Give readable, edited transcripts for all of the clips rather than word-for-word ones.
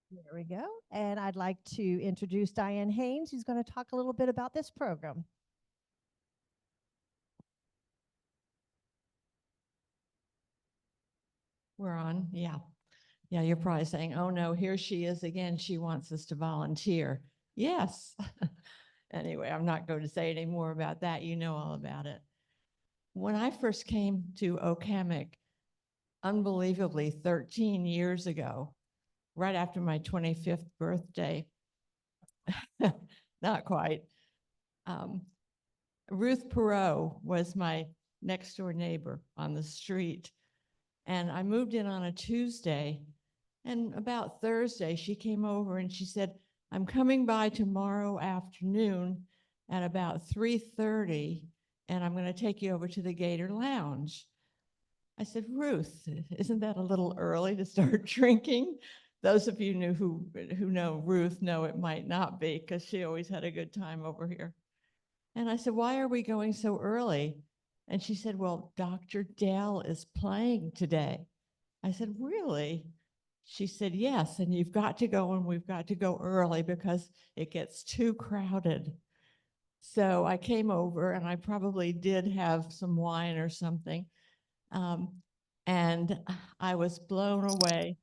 There we go. And I'd like to introduce Diane Haynes, who's going to talk a little bit about this program. We're on, yeah. Yeah, you're probably saying, oh no, here she is again. She wants us to volunteer. Yes. Anyway, I'm not going to say any more about that. You know all about it. When I first came to Okemic, unbelievably 13 years ago, right after my 25th birthday, not quite, um, Ruth Perot was my next door neighbor on the street. And I moved in on a Tuesday. And about Thursday, she came over and she said, I'm coming by tomorrow afternoon at about 3:30, and I'm going to take you over to the Gator Lounge. I said, Ruth, isn't that a little early to start drinking? Those of you who know Ruth know it might not be, because she always had a good time over here. And I said, why are we going so early? And she said, well, Dr. Dell is playing today. I said, really? She said, yes, and you've got to go, and we've got to go early because it gets too crowded. So I came over, and I probably did have some wine or something. Um, and I was blown away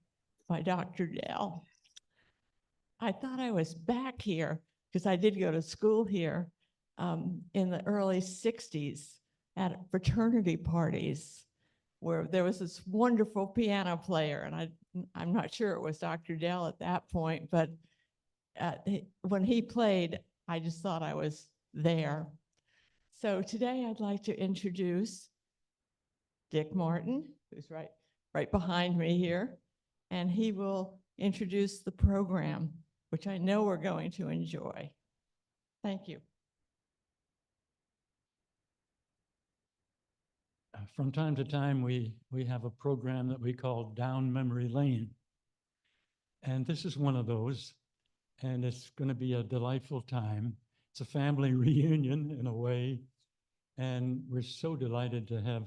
by Dr. Dell. I thought I was back here because I did go to school here in the early 60s at fraternity parties where there was this wonderful piano player, and I'm not sure it was Dr. Dell at that point, but when he played, I just thought I was there. So today I'd like to introduce Dick Martin, who's right behind me here, and he will introduce the program, which I know we're going to enjoy. Thank you. From time to time, we have a program that we call Down Memory Lane. And this is one of those, and it's going to be a delightful time. It's a family reunion in a way, and we're so delighted to have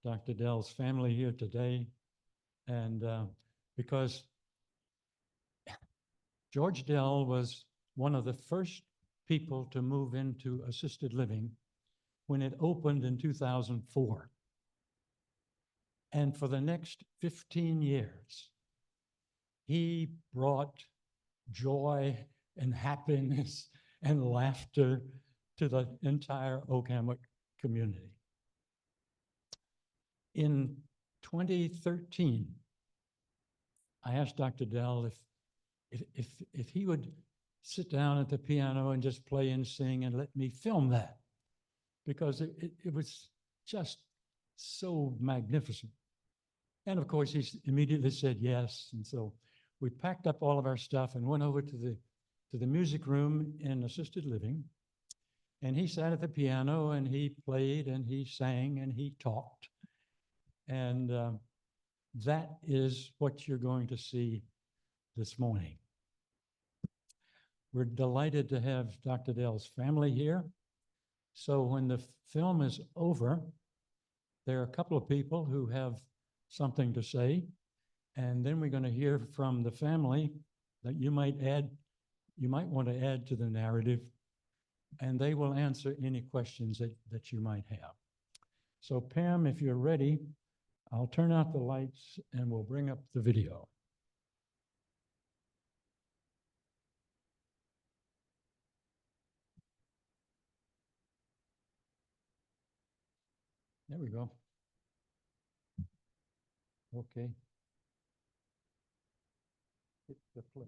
Dr. Dell's family here today. And because George Dell was one of the first people to move into assisted living when it opened in 2004. And for the next 15 years, he brought joy and happiness and laughter to the entire Okemic community. In 2013, I asked Dr. Dell if he would sit down at the piano and just play and sing and let me film that, because it was just so magnificent. And of course, he immediately said yes. And so we packed up all of our stuff and went over to the music room in assisted living. And he sat at the piano and he played and he sang and he talked. And that is what you're going to see this morning. We're delighted to have Dr. Dell's family here. So when the film is over, there are a couple of people who have something to say. And then we're going to hear from the family that you might want to add to the narrative, and they will answer any questions that you might have. So Pam, if you're ready, I'll turn out the lights and we'll bring up the video. There we go. Okay. Hit the play.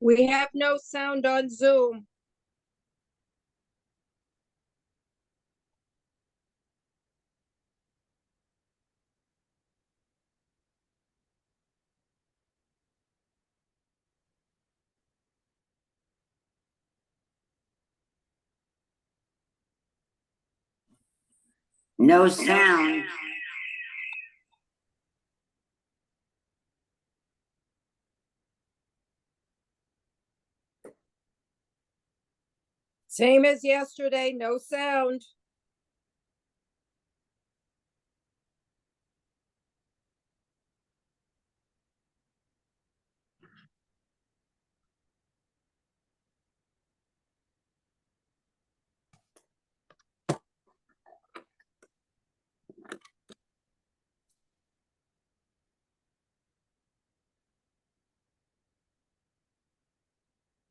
We have no sound on Zoom. No sound. Same as yesterday, no sound.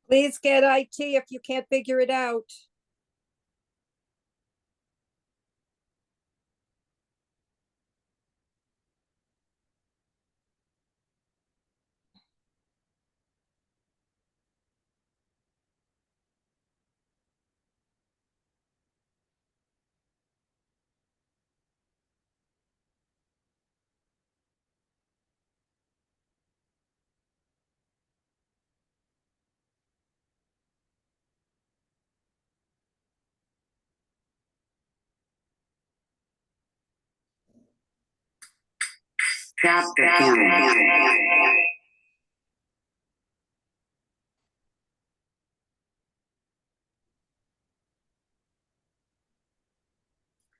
Please get IT if you can't figure it out. Stop the film.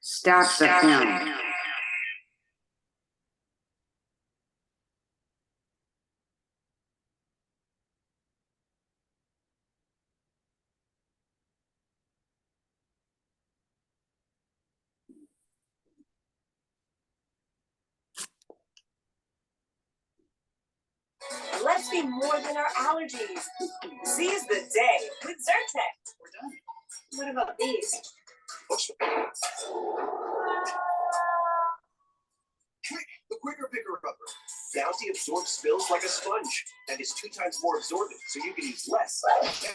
Stop the film. Let's be more than our allergies. Seize the day with Zyrtec. We're done. What about these? Click the quicker picker rubber. Bounty absorbs spills like a sponge and is 2 times more absorbent, so you can use less. Bounty,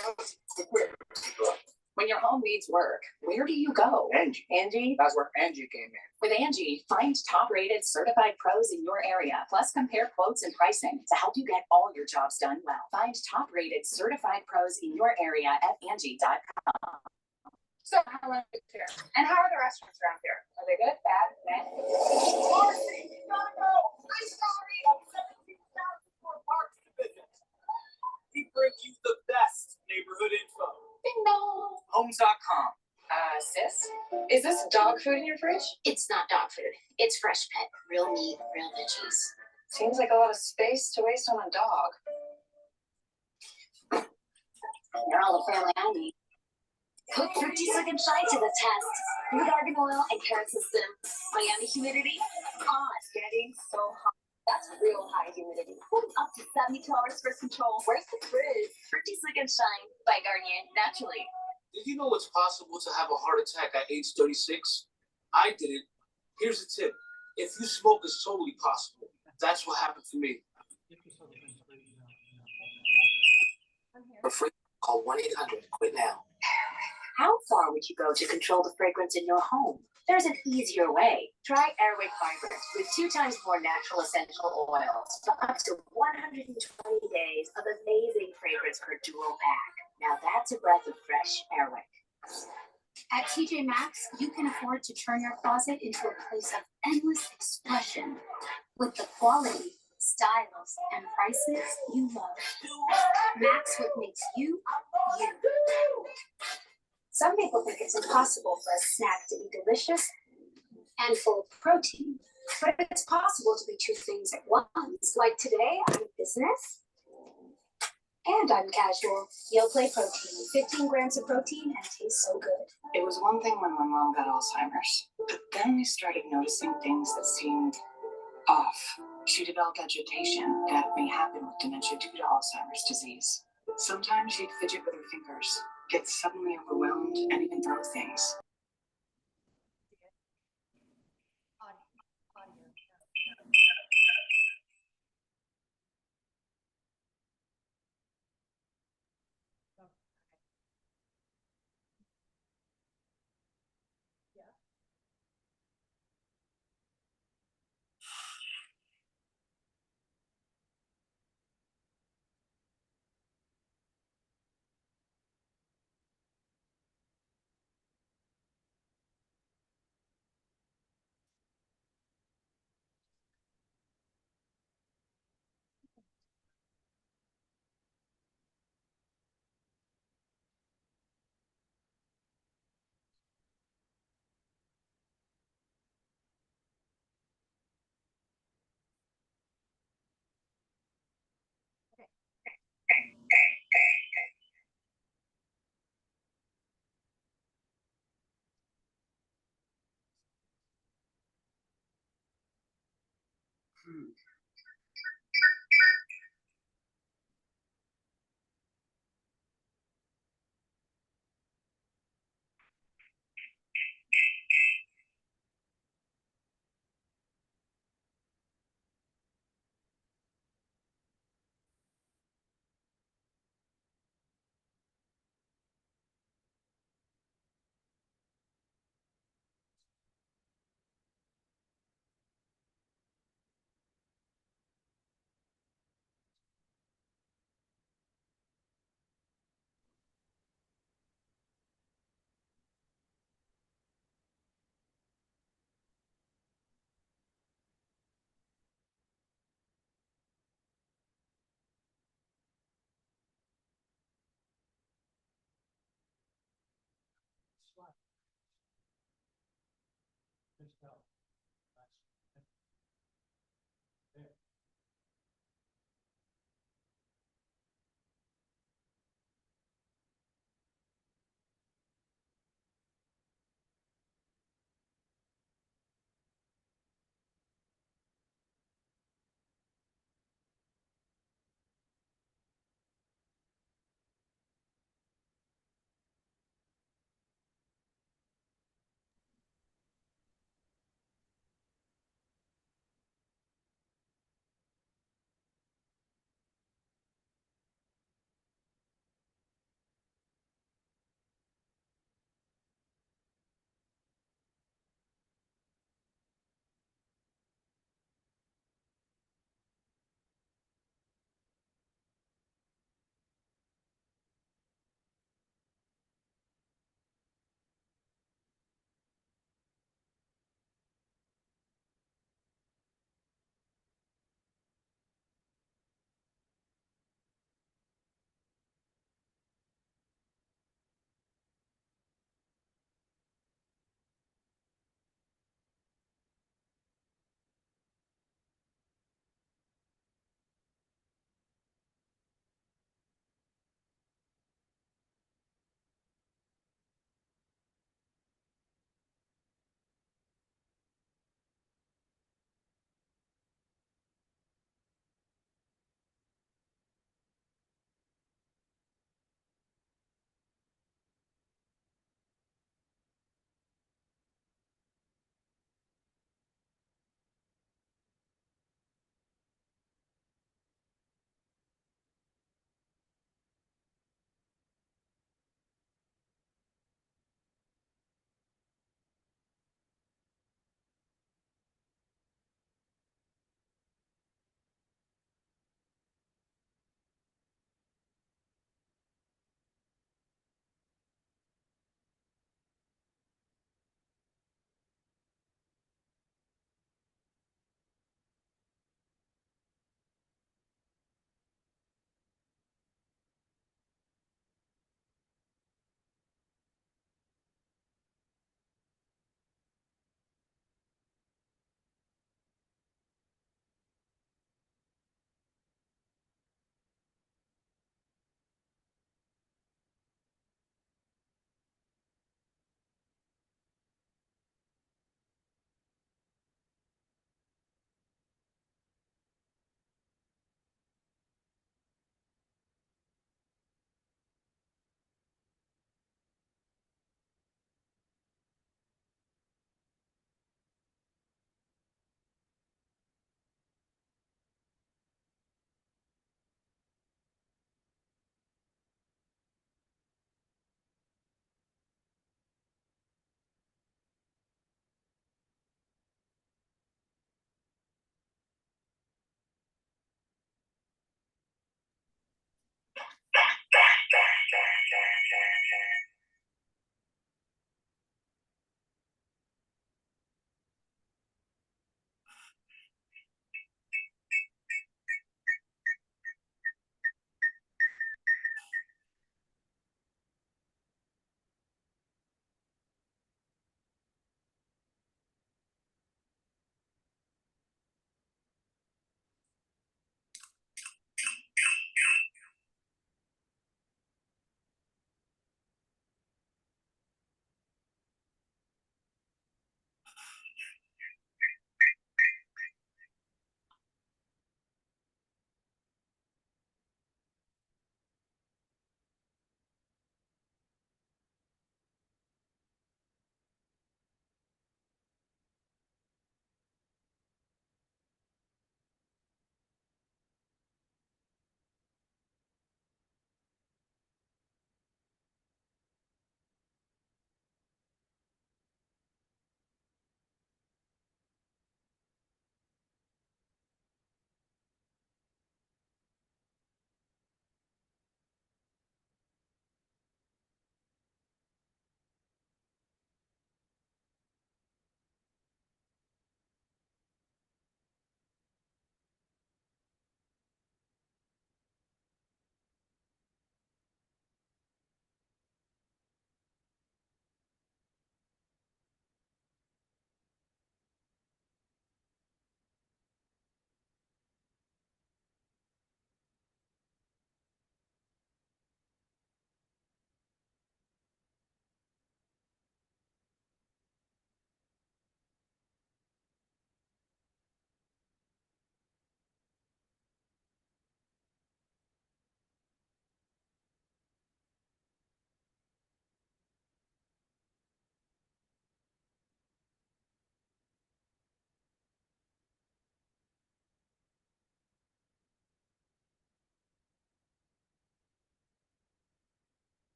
the quicker picker rubber. When your home needs work, where do you go? Angie. Angie? That's where Angie came in. With Angie, find top-rated certified pros in your area, plus compare quotes and pricing to help you get all your jobs done well. Find top-rated certified pros in your area at Angie.com. So how are you here? And how are the restaurants around here? Are they good, bad, meh? Marcy, you gotta go. I'm sorry. 17,000 Parks Division. We bring you the best neighborhood info. Ding dong. Homes.com. Sis, is this dog food in your fridge? It's not dog food. It's fresh pet. Real meat, real veggies. Seems like a lot of space to waste on a dog. You're all the family I need. Put Fruity Slick and Shine to the test. With argan oil and carrot system. Miami humidity on. Getting so hot. That's real high humidity. Up to 72 hours for control. Where's the fridge? Fruity Slick and Shine by Garnier, naturally. Did you know it's possible to have a heart attack at age 36? I didn't. Here's a tip. If you smoke, it's totally possible. That's what happened to me. For free, call 1-800-QUIT now. How far would you go to control the fragrance in your home? There's an easier way. Try Airwick Vibrant with 2 times more natural essential oils for up to 120 days of amazing fragrance per dual pack. Now that's a breath of fresh Airwick. At TJ Maxx, you can afford to turn your closet into a place of endless expression with the quality, styles, and prices you love. Max what makes you, you. Some people think it's impossible for a snack to be delicious and full of protein, but it's possible to be 2 things at once. Like today, I'm business and I'm casual. You'll play protein, 15 grams of protein, and tastes so good. It was one thing when my mom got Alzheimer's, but then we started noticing things that seemed off. She developed agitation that may happen with dementia due to Alzheimer's disease. Sometimes she'd fidget with her fingers, get suddenly overwhelmed, and even throw things.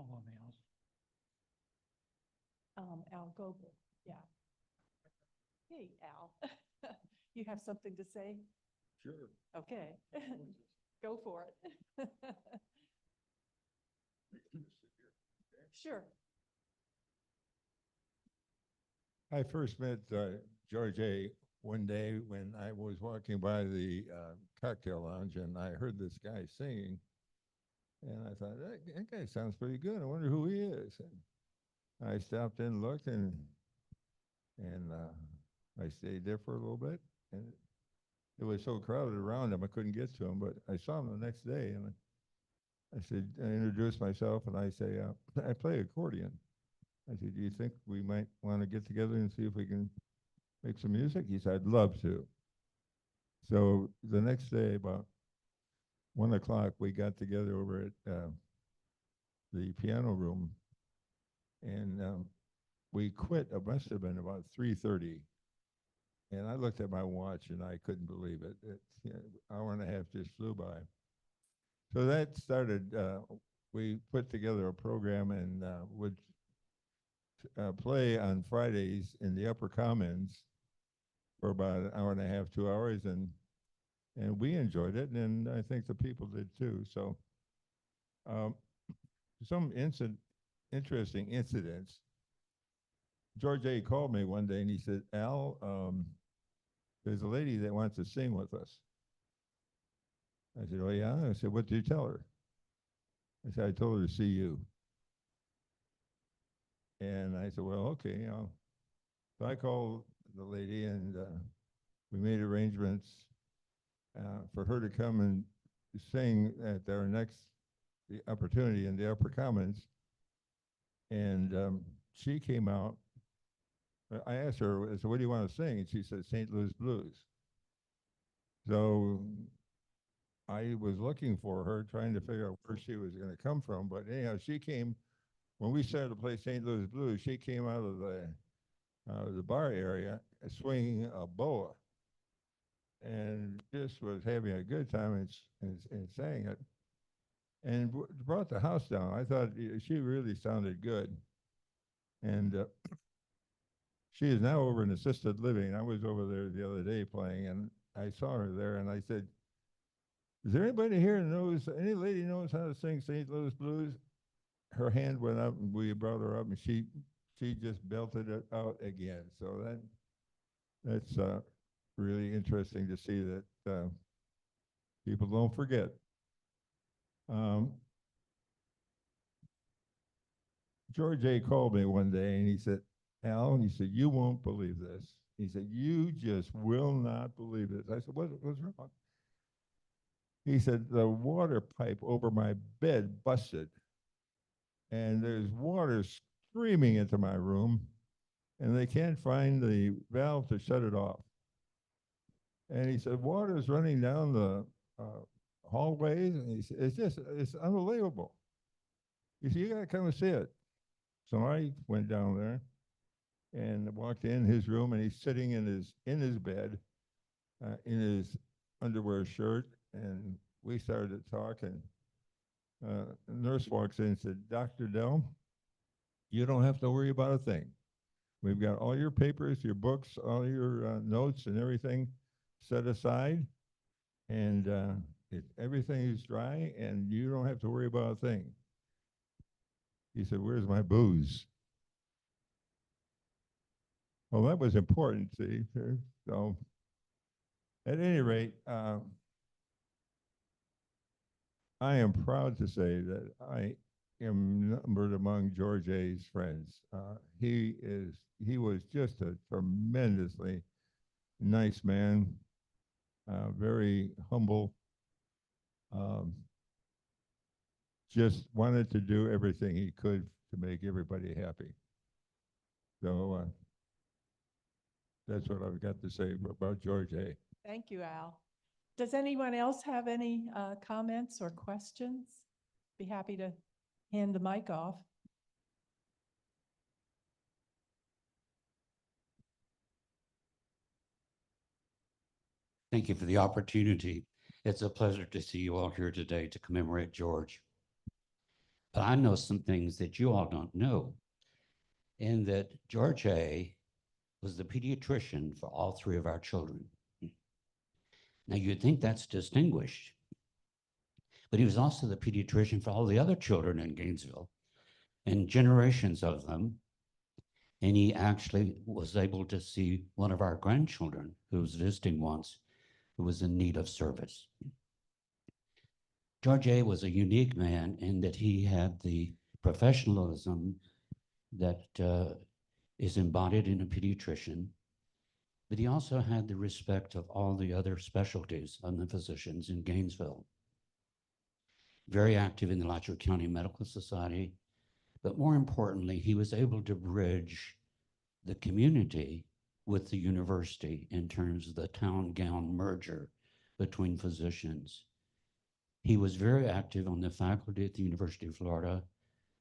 Hold on, Al. Al Goble, yeah. Hey, Al, you have something to say? Sure. Okay, go for it. Sure. I first met George A. one day when I was walking by the cocktail lounge and I heard this guy singing. And I thought, that guy sounds pretty good. I wonder who he is. And I stopped in and looked, and I stayed there for a little bit. And it was so crowded around him, I couldn't get to him. But I saw him the next day, and I said, I introduced myself, and I say, I play accordion. I said, do you think we might want to get together and see if we can make some music? He said, I'd love to. So the next day, about 1 o'clock, we got together over at the piano room, and we quit. It must have been about 3:30. And I looked at my watch, and I couldn't believe it. Hour and a half just flew by. So that started, we put together a program and would play on Fridays in the Upper Commons for about an hour and a half, 2 hours, and we enjoyed it, and I think the people did too. So some interesting incidents. George A. called me one day and he said, Al, there's a lady that wants to sing with us. I said, oh yeah? I said, what did you tell her? I said, I told her to see you. And I said, well, okay, you know. So I called the lady and we made arrangements for her to come and sing at our next opportunity in the Upper Commons. And she came out. I asked her, I said, what do you want to sing? And she said, St. Louis Blues. So I was looking for her, trying to figure out where she was going to come from. But anyhow, she came, when we started to play St. Louis Blues, she came out of the bar area swinging a boa and just was having a good time and sang it. And brought the house down. I thought she really sounded good. And she is now over in assisted living. I was over there the other day playing, and I saw her there, and I said, is there anybody here who knows, any lady knows how to sing St. Louis Blues? Her hand went up, and we brought her up, and she just belted it out again. So that's really interesting to see that people don't forget. George A. called me one day and he said, Al, he said, you won't believe this. He said, you just will not believe this. I said, what's wrong? He said, the water pipe over my bed busted. And there's water streaming into my room, and they can't find the valve to shut it off. And he said, water is running down the hallways. And he said, it's unbelievable. He said, you got to come and see it. So I went down there and walked in his room, and he's sitting in his bed, in his underwear shirt, and we started to talk, and a nurse walks in and said, Dr. Dell, you don't have to worry about a thing. We've got all your papers, your books, all your notes and everything set aside, and everything is dry, and you don't have to worry about a thing. He said, where's my booze? Well, that was important, see. So at any rate, I am proud to say that I am numbered among George A.'s friends. He was just a tremendously nice man, very humble, just wanted to do everything he could to make everybody happy. So that's what I've got to say about George A. Thank you, Al. Does anyone else have any comments or questions? Be happy to hand the mic off. Thank you for the opportunity. It's a pleasure to see you all here today to commemorate George. But I know some things that you all don't know, in that George A. was the pediatrician for all three of our children. Now, you'd think that's distinguished, but he was also the pediatrician for all the other children in Gainesville and generations of them. And he actually was able to see one of our grandchildren who was visiting once, who was in need of service. George A. was a unique man in that he had the professionalism that is embodied in a pediatrician, but he also had the respect of all the other specialties and the physicians in Gainesville. Very active in the Alachua County Medical Society, but more importantly, he was able to bridge the community with the university in terms of the town-gown merger between physicians. He was very active on the faculty at the University of Florida,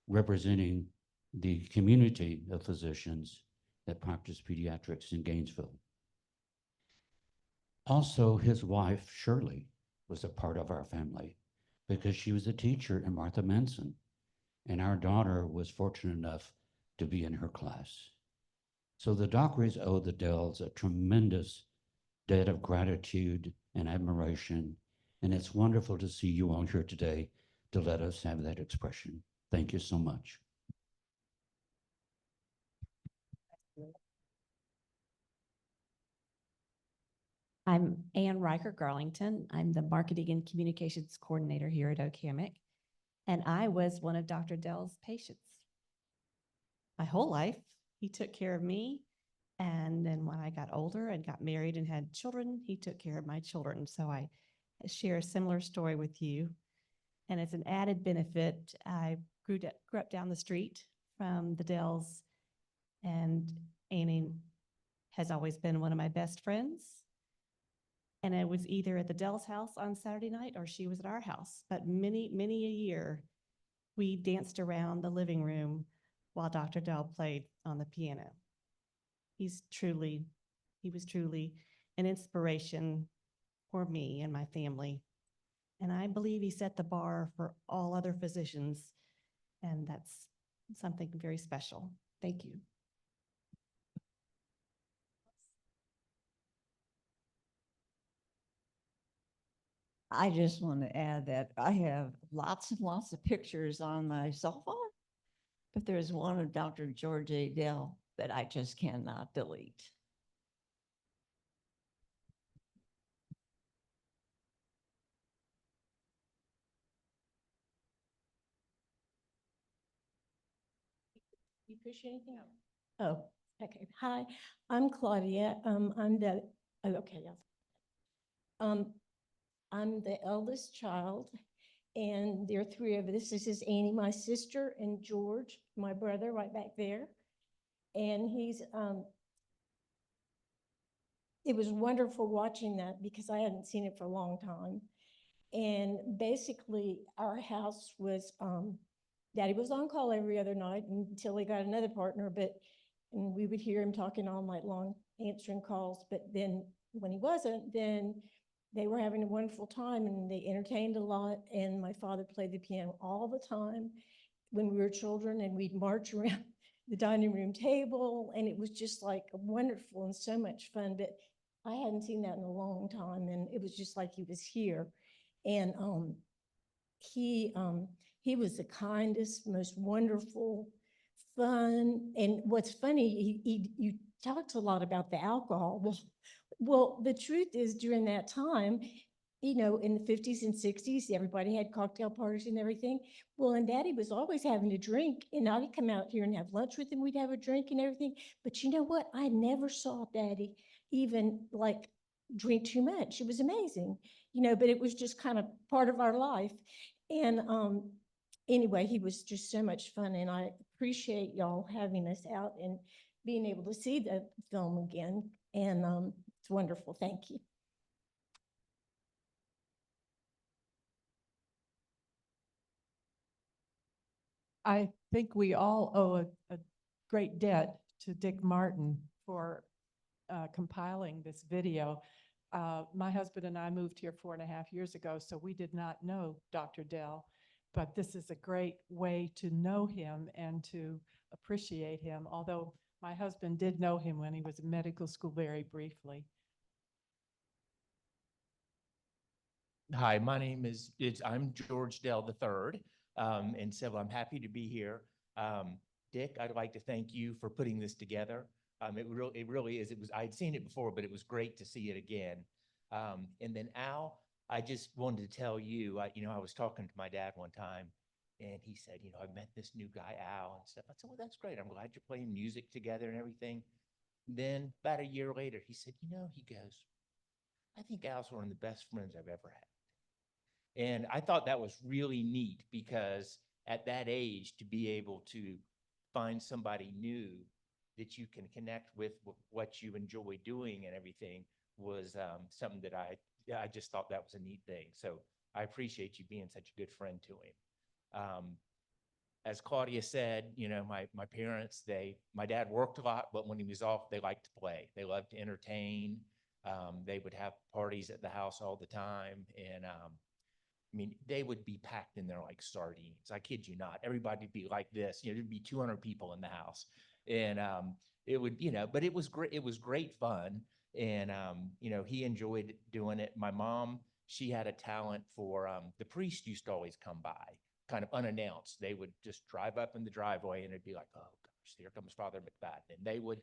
representing the community of physicians that practice pediatrics in Gainesville. Also, his wife, Shirley, was a part of our family because she was a teacher in Martha Manson, and our daughter was fortunate enough to be in her class. So the Dockeries owe the Dells a tremendous debt of gratitude and admiration, and it's wonderful to see you all here today to let us have that expression. Thank you so much. I'm Ann Riker Garlington. I'm the Marketing and Communications Coordinator here at Okamic, and I was one of Dr. Dell's patients. My whole life, he took care of me, and then when I got older and got married and had children, he took care of my children. So I share a similar story with you. And as an added benefit, I grew up down the street from the Dells, and Annie has always been one of my best friends. And I was either at the Dell's house on Saturday night or she was at our house. But many, many a year, we danced around the living room while Dr. Dell played on the piano. He was truly an inspiration for me and my family. And I believe he set the bar for all other physicians. And that's something very special. Thank you. I just want to add that I have lots and lots of pictures on my cell phone, but there's one of Dr. George A. Dell that I just cannot delete. You push anything up? Oh, okay. Hi, I'm Claudia. I'm the, oh, okay, yeah. I'm the eldest child, and there are three of us. This is Annie, my sister, and George, my brother, right back there. And it was wonderful watching that because I hadn't seen it for a long time. And basically, our house was, Daddy was on call every other night until he got another partner, and we would hear him talking all night long, answering calls. But then when he wasn't, then they were having a wonderful time and they entertained a lot. And my father played the piano all the time when we were children, and we'd march around the dining room table. And it was just like wonderful and so much fun. But I hadn't seen that in a long time, and it was just like he was here. And he was the kindest, most wonderful, fun. And what's funny, you talked a lot about the alcohol. Well, the truth is during that time, you know, in the 50s and 60s, everybody had cocktail parties and everything. Well, and Daddy was always having a drink, and I'd come out here and have lunch with him. We'd have a drink and everything. But you know what? I never saw Daddy even like drink too much. It was amazing, you know, but it was just kind of part of our life. And anyway, he was just so much fun, and I appreciate y'all having us out and being able to see the film again. And it's wonderful. Thank you. I think we all owe a great debt to Dick Martin for compiling this video. My husband and I moved here 4.5 years ago, so we did not know Dr. Dell. but this is a great way to know him and to appreciate him, although my husband did know him when he was in medical school very briefly. Hi, my name is, I'm George Dell III. And so I'm happy to be here. Dick, I'd like to thank you for putting this together. It really is. I'd seen it before, but it was great to see it again. And then Al, I just wanted to tell you, I was talking to my dad one time and he said, I met this new guy, Al, and stuff. I said, well, that's great. I'm glad you're playing music together and everything. Then about a year later, he said, he goes, I think Al's one of the best friends I've ever had. And I thought that was really neat because at that age, to be able to find somebody new that you can connect with what you enjoy doing and everything was something that I just thought that was a neat thing. So I appreciate you being such a good friend to him. As Claudia said, my parents, my dad worked a lot, but when he was off, they liked to play. They loved to entertain. They would have parties at the house all the time. And they would be packed in there like sardines. I kid you not. Everybody'd be like this. There'd be 200 people in the house, and it would, but it was great. It was great fun, and he enjoyed doing it. My mom, she had a talent for. The priest used to always come by, kind of unannounced. They would just drive up in the driveway, and it'd be like, oh gosh, here comes Father McFadden, and they would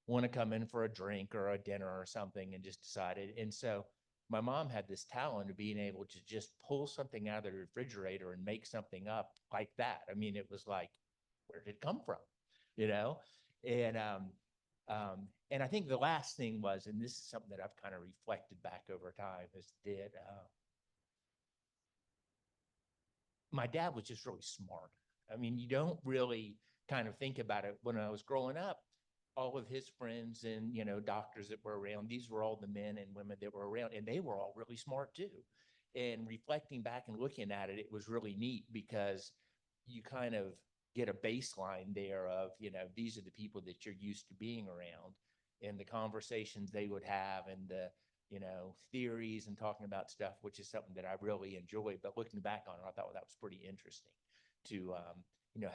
want to come in for a drink or a dinner or something, and just decided. And so my mom had this talent of being able to just pull something out of the refrigerator and make something up like that. It was like, where did it come from? And and I think the last thing was, and this is something that I've kind of reflected back over time, is that my dad was just really smart. You don't really kind of think about it. When I was growing up, all of his friends and, doctors that were around, these were all the men and women that were around, and they were all really smart too. And reflecting back and looking at it, it was really neat because you kind of get a baseline there of, these are the people that you're used to being around and the conversations they would have and the, theories and talking about stuff, which is something that I really enjoy. But looking back on it, I thought that was pretty interesting to,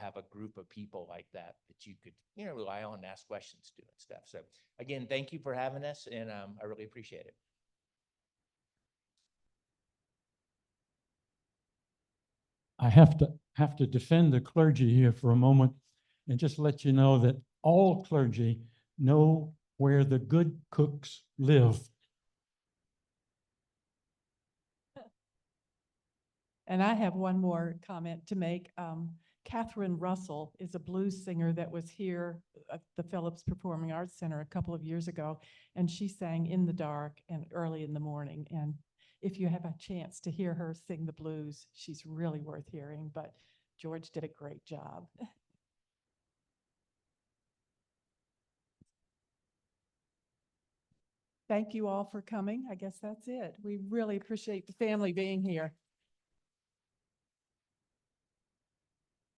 have a group of people like that you could, rely on and ask questions to and stuff. So again, thank you for having us, and I really appreciate it. I have to defend the clergy here for a moment and just let you know that all clergy know where the good cooks live. And I have one more comment to make. Catherine Russell is a blues singer that was here at the Phillips Performing Arts Center a couple of years ago, and she sang In the Dark and Early in the Morning. And if you have a chance to hear her sing the blues, she's really worth hearing, but George did a great job. Thank you all for coming. I guess that's it. We really appreciate the family being here.